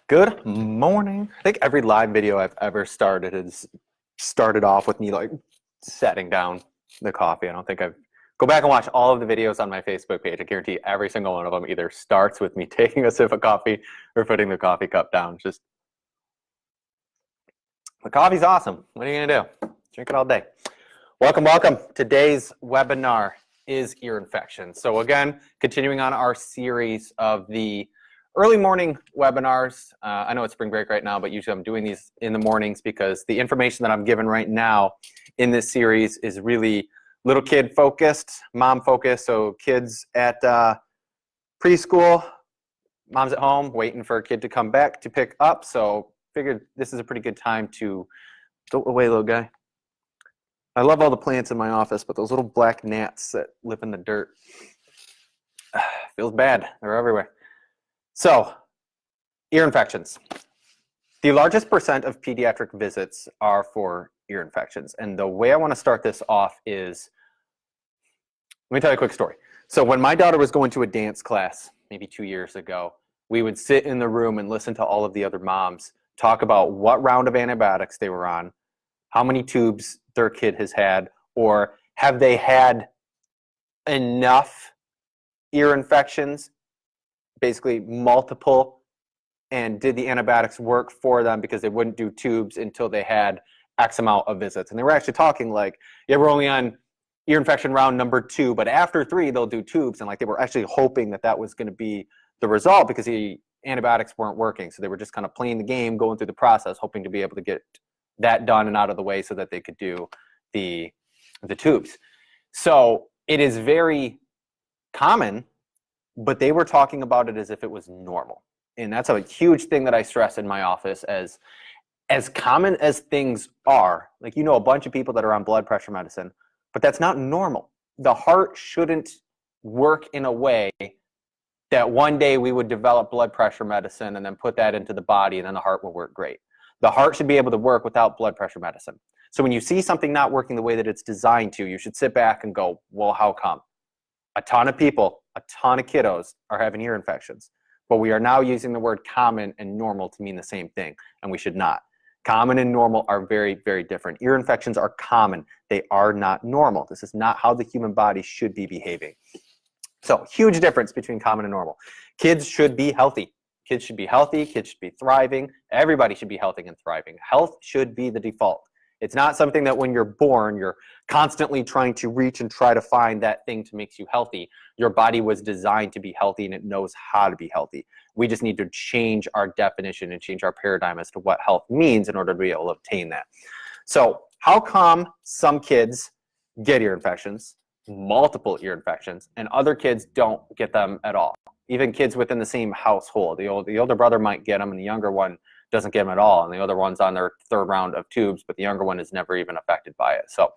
Good morning. I think every live video I've ever started has started off with me like setting down the coffee. I don't think I've go back and watch all of the videos on my Facebook page. I guarantee every single one of them either starts with me taking a sip of coffee or putting the coffee cup down. Just the coffee's awesome. What are you gonna do? Drink it all day. Welcome. Today's webinar is ear infections. So again, continuing on our series of the early morning webinars. I know it's spring break right now, but usually I'm doing these in the mornings because the information that I'm given right now in this series is really little kid focused, mom focused. So kids at preschool, mom's at home waiting for a kid to come back to pick up. So figured this is a pretty good time to go away, little guy. I love all the plants in my office, but those little black gnats that live in the dirt, feels bad. They're everywhere. So, ear infections. The largest percent of pediatric visits are for ear infections. And the way I want to start this off is, let me tell you a quick story. So when my daughter was going to a dance class, maybe 2 years ago, we would sit in the room and listen to all of the other moms talk about what round of antibiotics they were on, how many tubes their kid has had, or have they had enough ear infections, basically multiple, and did the antibiotics work for them because they wouldn't do tubes until they had X amount of visits. And they were actually talking like, yeah, we're only on ear infection round number 2, but after 3, they'll do tubes. And like they were actually hoping that that was going to be the result because the antibiotics weren't working. So they were just kind of playing the game, going through the process, hoping to be able to get that done and out of the way so that they could do the tubes. So it is very common, but they were talking about it as if it was normal. And that's a huge thing that I stress in my office. As common as things are, like, you know, a bunch of people that are on blood pressure medicine, but that's not normal. The heart shouldn't work in a way that one day we would develop blood pressure medicine and then put that into the body and then the heart will work great. The heart should be able to work without blood pressure medicine. So when you see something not working the way that it's designed to, you should sit back and go, well, how come? A ton of people, a ton of kiddos are having ear infections, but we are now using the word common and normal to mean the same thing, and we should not. Common and normal are very, very different. Ear infections are common. They are not normal. This is not how the human body should be behaving. So huge difference between common and normal. Kids should be healthy. Kids should be healthy. Kids should be thriving. Everybody should be healthy and thriving. Health should be the default. It's not something that when you're born, you're constantly trying to reach and try to find that thing to make you healthy. Your body was designed to be healthy and it knows how to be healthy. We just need to change our definition and change our paradigm as to what health means in order to be able to obtain that. So how come some kids get ear infections, multiple ear infections, and other kids don't get them at all? Even kids within the same household. The older brother might get them and the younger one doesn't get them at all, and the other one's on their 3rd round of tubes, but the younger one is never even affected by it. So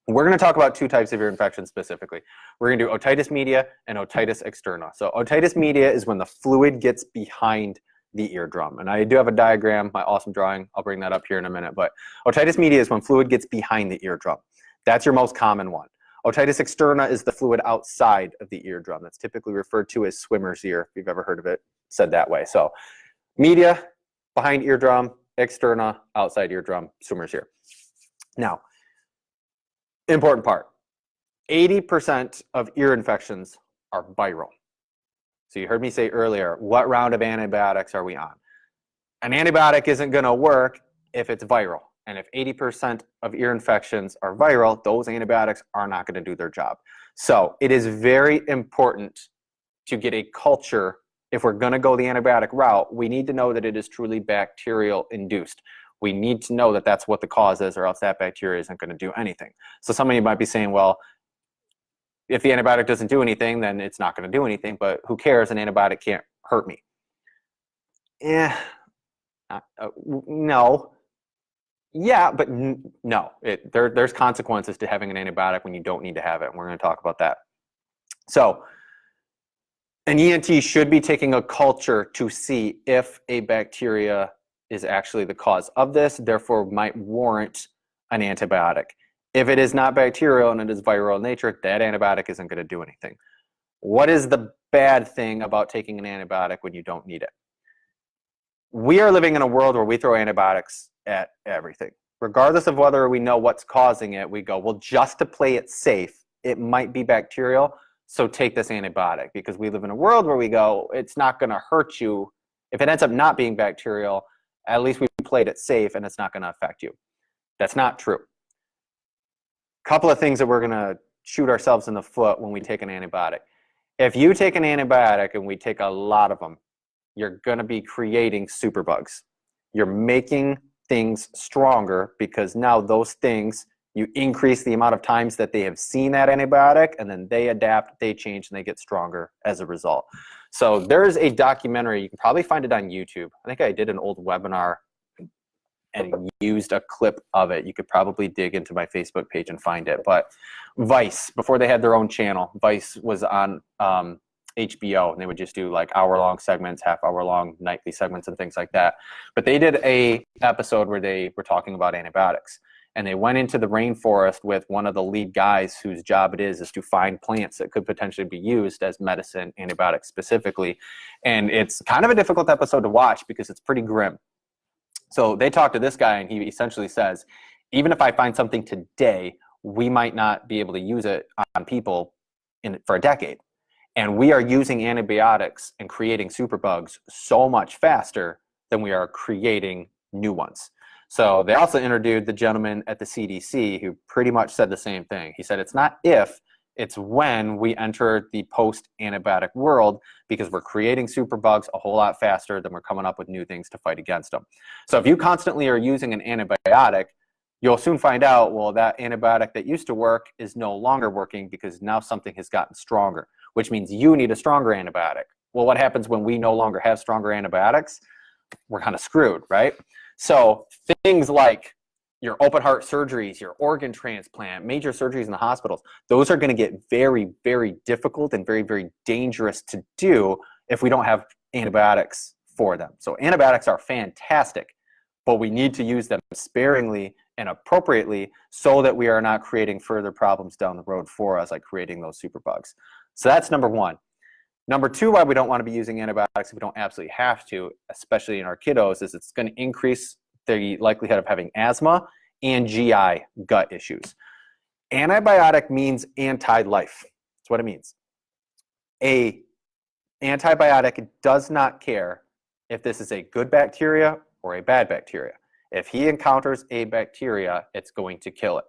we're going to talk about 2 types of ear infections specifically. We're going to do otitis media and otitis externa. So otitis media is when the fluid gets behind the eardrum, and I do have a diagram, my awesome drawing. I'll bring that up here in a minute, but otitis media is when fluid gets behind the eardrum. That's your most common one. Otitis externa is the fluid outside of the eardrum. That's typically referred to as swimmer's ear, if you've ever heard of it said that way. So media, behind eardrum, externa, outside eardrum, swimmer's ear. Now, important part, 80% of ear infections are viral. So you heard me say earlier, what round of antibiotics are we on? An antibiotic isn't going to work if it's viral. And if 80% of ear infections are viral, those antibiotics are not going to do their job. So it is very important to get a culture. If we're going to go the antibiotic route, we need to know that it is truly bacterial induced. We need to know that that's what the cause is, or else that bacteria isn't going to do anything. So some of you might be saying, well, if the antibiotic doesn't do anything, then it's not going to do anything, but who cares? An antibiotic can't hurt me. No. Yeah, but no. There's consequences to having an antibiotic when you don't need to have it, and we're going to talk about that. So an ENT should be taking a culture to see if a bacteria is actually the cause of this, therefore might warrant an antibiotic. If it is not bacterial and it is viral in nature, that antibiotic isn't going to do anything. What is the bad thing about taking an antibiotic when you don't need it? we are living in a world where we throw antibiotics at everything. Regardless of whether we know what's causing it, we go, well, just to play it safe, it might be bacterial, so take this antibiotic, because we live in a world where we go, it's not going to hurt you. If it ends up not being bacterial, at least we played it safe and it's not going to affect you. That's not true. A couple of things that we're going to shoot ourselves in the foot when we take an antibiotic. If you take an antibiotic and we take a lot of them, you're going to be creating superbugs. You're making things stronger because now those things, you increase the amount of times that they have seen that antibiotic, and then they adapt, they change, and they get stronger as a result. So there's a documentary, you can probably find it on YouTube. I think I did an old webinar and used a clip of it. You could probably dig into my Facebook page and find it. But Vice, before they had their own channel, Vice was on HBO, and they would just do like hour-long segments, half-hour-long nightly segments and things like that. But they did a episode where they were talking about antibiotics. And they went into the rainforest with one of the lead guys whose job it is to find plants that could potentially be used as medicine, antibiotics specifically. And it's kind of a difficult episode to watch because it's pretty grim. So they talked to this guy, and he essentially says, even if I find something today, we might not be able to use it on people for a decade. And we are using antibiotics and creating superbugs so much faster than we are creating new ones. So they also interviewed the gentleman at the CDC who pretty much said the same thing. He said it's not if, it's when we enter the post-antibiotic world, because we're creating superbugs a whole lot faster than we're coming up with new things to fight against them. So if you constantly are using an antibiotic, you'll soon find out, well, that antibiotic that used to work is no longer working because now something has gotten stronger, which means you need a stronger antibiotic. Well, what happens when we no longer have stronger antibiotics? We're kind of screwed, right? So things like your open heart surgeries, your organ transplant, major surgeries in the hospitals, those are going to get very, very difficult and very, very dangerous to do if we don't have antibiotics for them. So antibiotics are fantastic, but we need to use them sparingly and appropriately so that we are not creating further problems down the road for us, like creating those superbugs. So that's number one. Number two, why we don't want to be using antibiotics if we don't absolutely have to, especially in our kiddos, is it's going to increase the likelihood of having asthma and GI gut issues. Antibiotic means anti-life. That's what it means. A antibiotic does not care if this is a good bacteria or a bad bacteria. If he encounters a bacteria, it's going to kill it.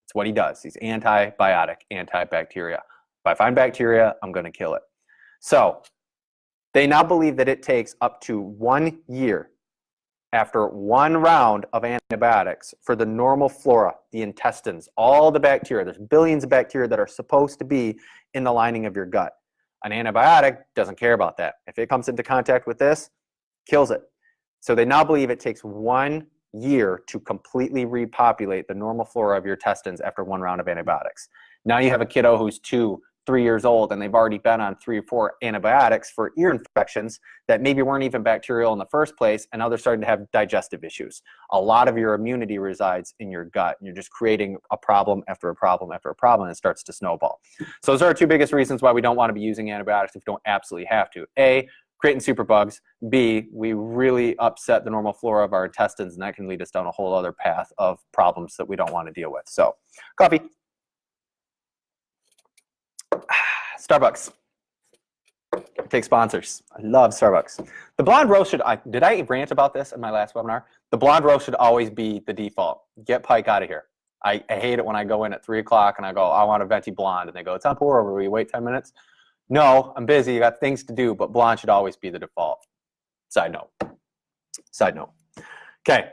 It's what he does. He's antibiotic, antibacteria. If I find bacteria, I'm going to kill it. So they now believe that it takes up to 1 year after one round of antibiotics for the normal flora, the intestines, all the bacteria. There's billions of bacteria that are supposed to be in the lining of your gut. An antibiotic doesn't care about that. If it comes into contact with this, kills it. So they now believe it takes 1 year to completely repopulate the normal flora of your intestines after one round of antibiotics. Now you have a kiddo who's 2, 3 years old, and they've already been on 3 or 4 antibiotics for ear infections that maybe weren't even bacterial in the first place, and now they're starting to have digestive issues. A lot of your immunity resides in your gut, and you're just creating a problem after a problem after a problem, and it starts to snowball. So those are our 2 biggest reasons why we don't want to be using antibiotics if we don't absolutely have to. A, creating superbugs. B, we really upset the normal flora of our intestines, and that can lead us down a whole other path of problems that we don't want to deal with. So, coffee. Starbucks. Take sponsors. I love Starbucks. The blonde roast should, did I rant about this in my last webinar? The blonde roast should always be the default. Get Pike out of here. I hate it when I go in at 3 o'clock and I go, I want a venti blonde. And they go, it's on pour over. Will you wait 10 minutes? No, I'm busy. You got things to do, but blonde should always be the default. Side note. Side note. Okay.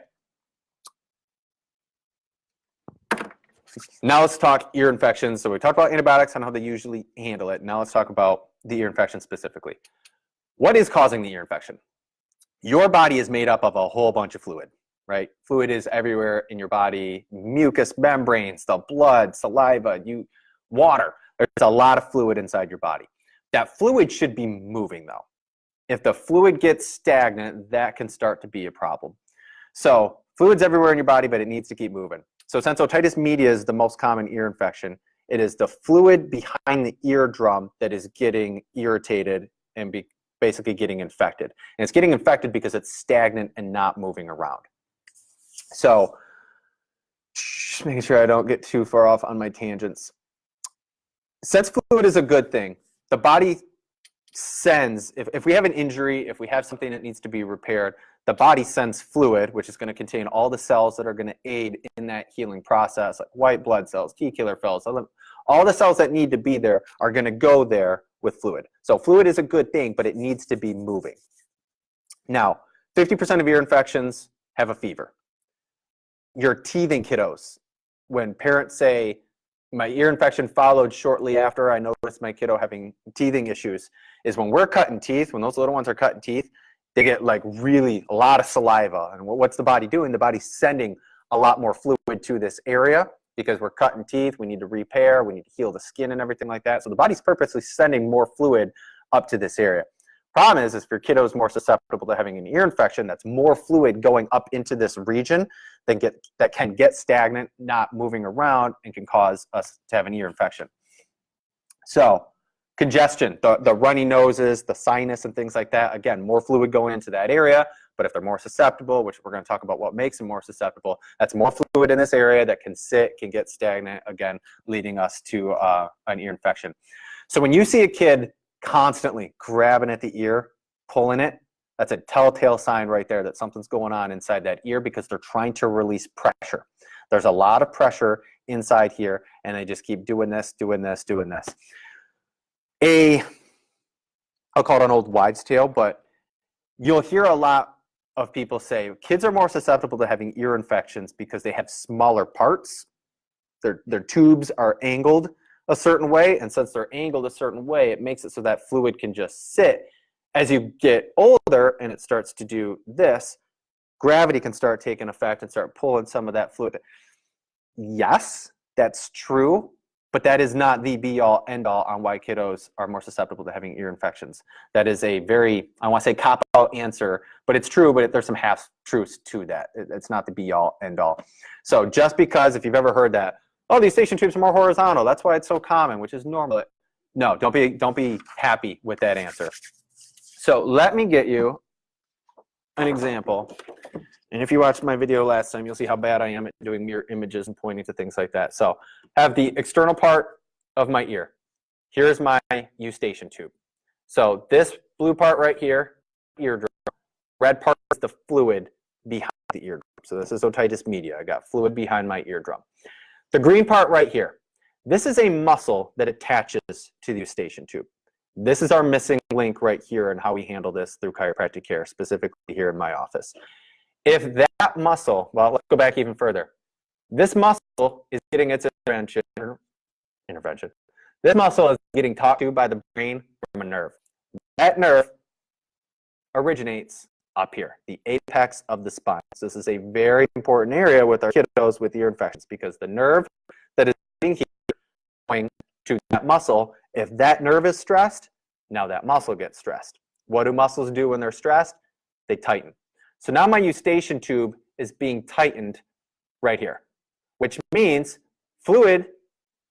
Now let's talk ear infections. So we talked about antibiotics and how they usually handle it. Now let's talk about the ear infection specifically. What is causing the ear infection? Your body is made up of a whole bunch of fluid, right? Fluid is everywhere in your body. Mucous membranes, the blood, saliva, water. There's a lot of fluid inside your body. That fluid should be moving though. If the fluid gets stagnant, that can start to be a problem. So fluid's everywhere in your body, but it needs to keep moving. So since otitis media is the most common ear infection, it is the fluid behind the eardrum that is getting irritated and basically getting infected. And it's getting infected because it's stagnant and not moving around. So just making sure I don't get too far off on my tangents. Since fluid is a good thing, the body sends, if we have an injury, if we have something that needs to be repaired, the body sends fluid, which is going to contain all the cells that are going to aid in that healing process, like white blood cells, T killer cells, all the cells that need to be there are going to go there with fluid. So fluid is a good thing, but it needs to be moving. Now, 50% of ear infections have a fever. Your teething kiddos, when parents say, my ear infection followed shortly after I noticed my kiddo having teething issues, is when we're cutting teeth, when those little ones are cutting teeth, they get like really a lot of saliva. And what's the body doing? The body's sending a lot more fluid to this area because we're cutting teeth, we need to repair, we need to heal the skin and everything like that. So the body's purposely sending more fluid up to this area. Problem is if your kiddo is more susceptible to having an ear infection, that's more fluid going up into this region that can get stagnant, not moving around, and can cause us to have an ear infection. So congestion, the runny noses, the sinus and things like that, again, more fluid going into that area. But if they're more susceptible, which we're going to talk about what makes them more susceptible, that's more fluid in this area that can sit, can get stagnant, again, leading us to an ear infection. So when you see a kid constantly grabbing at the ear, pulling it, that's a telltale sign right there that something's going on inside that ear because they're trying to release pressure. There's a lot of pressure inside here, and they just keep doing this, doing this, doing this. I'll call it an old wives' tale, but you'll hear a lot of people say kids are more susceptible to having ear infections because they have smaller parts. Their tubes are angled a certain way, and since they're angled a certain way, it makes it so that fluid can just sit. As you get older and it starts to do this, gravity can start taking effect and start pulling some of that fluid. Yes, that's true, but that is not the be-all, end-all on why kiddos are more susceptible to having ear infections. That is a very, I want to say cop-out answer, but it's true, but there's some half-truths to that. It's not the be-all, end-all. So just because, if you've ever heard that, oh, these station tubes are more horizontal, that's why it's so common, which is normal. No, don't be happy with that answer. So let me get you an example. And if you watched my video last time, you'll see how bad I am at doing mirror images and pointing to things like that. So I have the external part of my ear. Here's my eustachian tube. So this blue part right here, eardrum. Red part is the fluid behind the eardrum. So this is otitis media. I got fluid behind my eardrum. The green part right here, this is a muscle that attaches to the eustachian tube. This is our missing link right here and how we handle this through chiropractic care, specifically here in my office. If that muscle, well, let's go back even further. This muscle is getting its intervention. This muscle is getting talked to by the brain from a nerve. That nerve originates up here, the apex of the spine. So this is a very important area with our kiddos with ear infections because the nerve that is here going to that muscle, if that nerve is stressed, now that muscle gets stressed. What do muscles do when they're stressed? They tighten. So now my eustachian tube is being tightened right here, which means fluid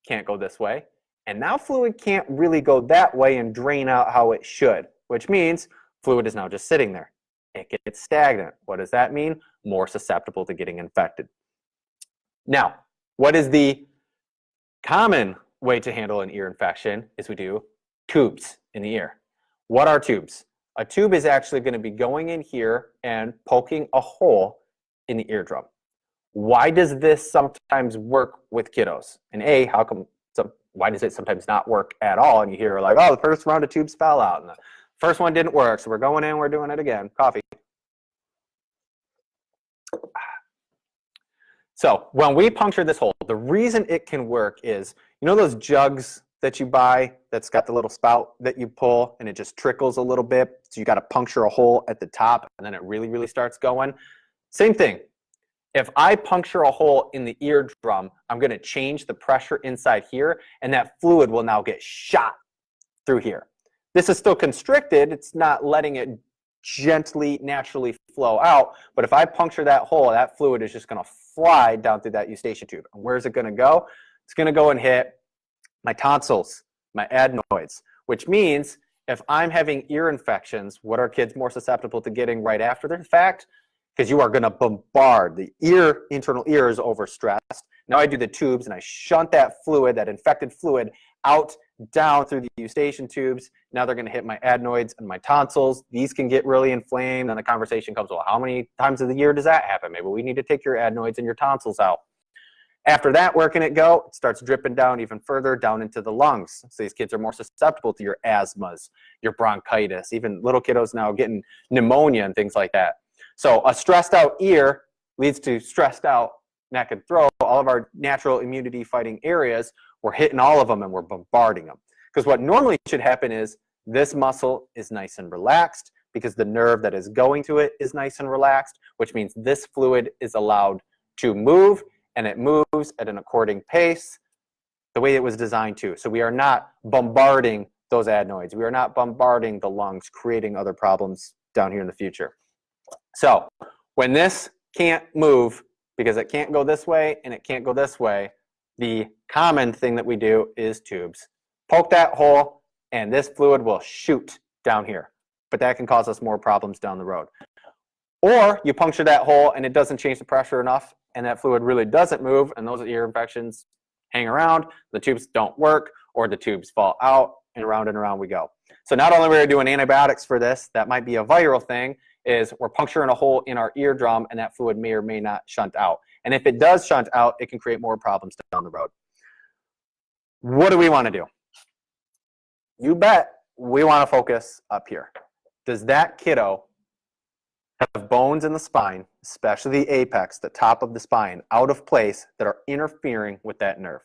can't go this way, and now fluid can't really go that way and drain out how it should, which means fluid is now just sitting there. It gets stagnant. What does that mean? More susceptible to getting infected. Now, what is the common way to handle an ear infection? Is we do tubes in the ear. What are tubes? A tube is actually going to be going in here and poking a hole in the eardrum. Why does this sometimes work with kiddos? And why does it sometimes not work at all? And you hear like, oh, the first round of tubes fell out and the first one didn't work, so we're going in, we're doing it again. Coffee. So when we puncture this hole, the reason it can work is, you know those jugs that you buy that's got the little spout that you pull and it just trickles a little bit, so you got to puncture a hole at the top and then it really, really starts going? Same thing. If I puncture a hole in the eardrum, I'm going to change the pressure inside here, and that fluid will now get shot through here. This is still constricted. It's not letting it gently, naturally flow out. But if I puncture that hole, that fluid is just going to fly down through that eustachian tube. And where's it going to go? It's going to go and hit my tonsils, my adenoids, which means If I'm having ear infections, what are kids more susceptible to getting right after the fact? Because you are going to bombard the ear, internal ear is overstressed. Now I do the tubes and I shunt that fluid, that infected fluid, out down through the eustachian tubes. Now they're going to hit my adenoids and my tonsils. These can get really inflamed. And the conversation comes, well, how many times of the year does that happen? Maybe we need to take your adenoids and your tonsils out. After that, where can it go? It starts dripping down even further down into the lungs. So these kids are more susceptible to your asthmas, your bronchitis, even little kiddos now getting pneumonia and things like that. So a stressed out ear leads to stressed out neck and throat. All of our natural immunity fighting areas, we're hitting all of them and we're bombarding them. Because what normally should happen is this muscle is nice and relaxed because the nerve that is going to it is nice and relaxed, which means this fluid is allowed to move, and it moves at an according pace the way it was designed to. So we are not bombarding those adenoids. We are not bombarding the lungs, creating other problems down here in the future. So when this can't move because it can't go this way and it can't go this way, the common thing that we do is tubes. Poke that hole and this fluid will shoot down here, but that can cause us more problems down the road. Or you puncture that hole and it doesn't change the pressure enough and that fluid really doesn't move and those ear infections hang around, the tubes don't work, or the tubes fall out, and around we go. So not only are we doing antibiotics for this, that might be a viral thing, is we're puncturing a hole in our eardrum and that fluid may or may not shunt out. And if it does shunt out, it can create more problems down the road. What do we want to do? You bet we want to focus up here. Does that kiddo have bones in the spine, especially the apex, the top of the spine, out of place that are interfering with that nerve?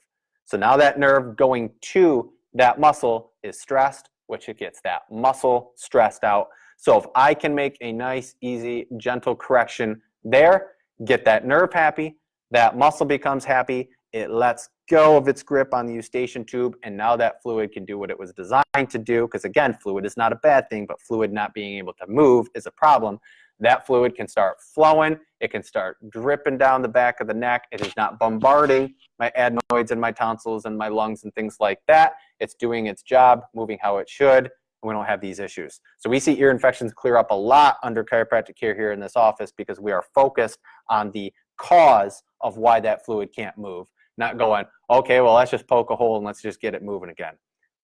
So now that nerve going to that muscle is stressed, which it gets that muscle stressed out. So if I can make a nice, easy, gentle correction there, get that nerve happy, that muscle becomes happy, it lets go of its grip on the eustachian tube, and now that fluid can do what it was designed to do, because again, fluid is not a bad thing, but fluid not being able to move is a problem. That fluid can start flowing, it can start dripping down the back of the neck, it is not bombarding my adenoids and my tonsils and my lungs and things like that. It's doing its job, moving how it should, and we don't have these issues. So we see ear infections clear up a lot under chiropractic care here in this office because we are focused on the cause of why that fluid can't move, not going, okay, well, let's just poke a hole and let's just get it moving again.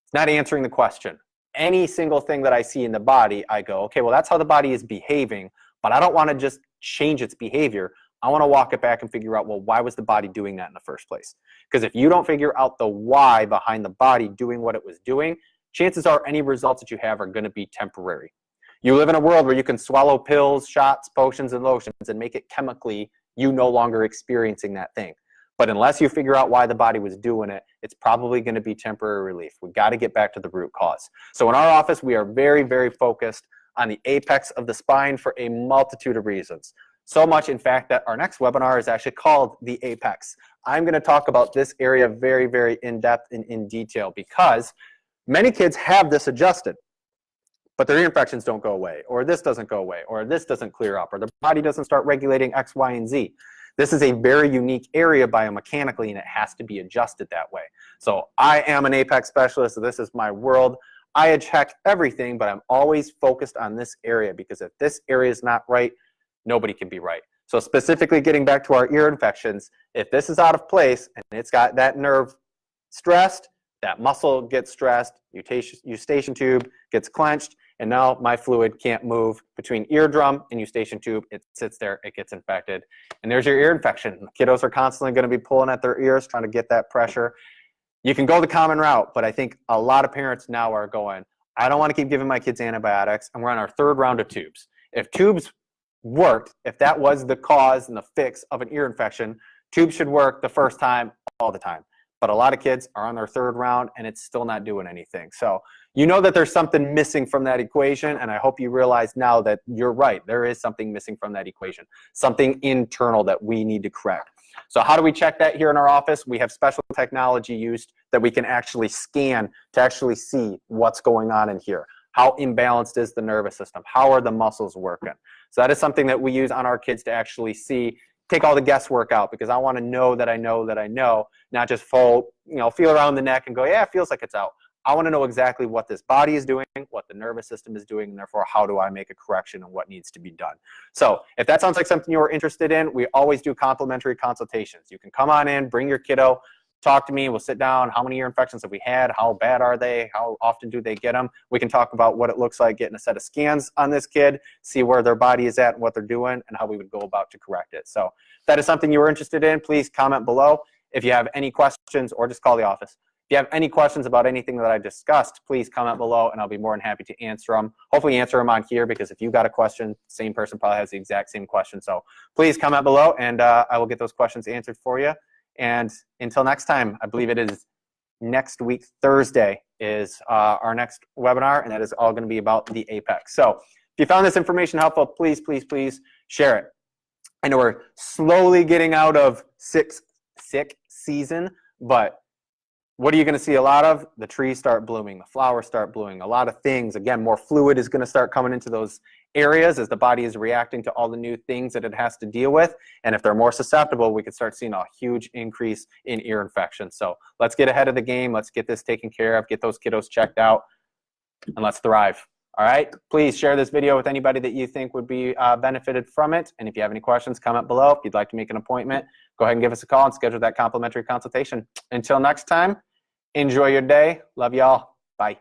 It's not answering the question. Any single thing that I see in the body, I go, okay, well, that's how the body is behaving, but I don't want to just change its behavior. I want to walk it back and figure out, well, why was the body doing that in the first place? Because if you don't figure out the why behind the body doing what it was doing, chances are any results that you have are going to be temporary. You live in a world where you can swallow pills, shots, potions, and lotions and make it chemically you no longer experiencing that thing. But unless you figure out why the body was doing it, it's probably going to be temporary relief. We've got to get back to the root cause. So in our office, we are very, very focused on the apex of the spine for a multitude of reasons. So much, in fact, that our next webinar is actually called the apex. I'm going to talk about this area very, very in-depth and in detail because many kids have this adjusted, but their ear infections don't go away, or this doesn't go away, or this doesn't clear up, or the body doesn't start regulating X, Y, and Z. This is a very unique area biomechanically, and it has to be adjusted that way. So I am an apex specialist, so this is my world. I check everything, but I'm always focused on this area because if this area is not right, nobody can be right. So specifically getting back to our ear infections, if this is out of place and it's got that nerve stressed, that muscle gets stressed, eustachian tube gets clenched, and now my fluid can't move between eardrum and eustachian tube. It sits there, it gets infected, and there's your ear infection. Kiddos are constantly going to be pulling at their ears, trying to get that pressure. You can go the common route, but I think a lot of parents now are going, I don't want to keep giving my kids antibiotics, and we're on our third round of tubes. If tubes worked, if that was the cause and the fix of an ear infection, tubes should work the first time, all the time. But a lot of kids are on their third round and it's still not doing anything. So you know that there's something missing from that equation, and I hope you realize now that you're right. There is something missing from that equation, something internal that we need to correct. So how do we check that here in our office? We have special technology used that we can actually scan to actually see what's going on in here. How imbalanced is the nervous system? How are the muscles working? So that is something that we use on our kids to actually see, take all the guesswork out, because I want to know that I know that I know, not just feel around the neck and go, yeah, it feels like it's out. I want to know exactly what this body is doing, what the nervous system is doing, and therefore how do I make a correction and what needs to be done. So if that sounds like something you're interested in, we always do complimentary consultations. You can come on in, bring your kiddo, talk to me, we'll sit down, how many ear infections have we had, how bad are they, how often do they get them. We can talk about what it looks like getting a set of scans on this kid, see where their body is at and what they're doing, and how we would go about to correct it. So if that is something you're interested in, please comment below. If you have any questions, or just call the office. If you have any questions about anything that I discussed, please comment below and I'll be more than happy to answer them. Hopefully answer them on here, because if you got a question, same person probably has the exact same question. So please comment below and I will get those questions answered for you. And until next time, I believe it is next week, Thursday, is our next webinar, and that is all going to be about the Apex. So if you found this information helpful, please, please, please share it. I know we're slowly getting out of sick season, but what are you going to see a lot of? The trees start blooming, the flowers start blooming, a lot of things. Again, more fluid is going to start coming into those areas as the body is reacting to all the new things that it has to deal with. And if they're more susceptible, we could start seeing a huge increase in ear infections. So let's get ahead of the game. Let's get this taken care of, get those kiddos checked out, and let's thrive. All right, please share this video with anybody that you think would be benefited from it. And if you have any questions, comment below. If you'd like to make an appointment, go ahead and give us a call and schedule that complimentary consultation. Until next time, enjoy your day. Love y'all. Bye.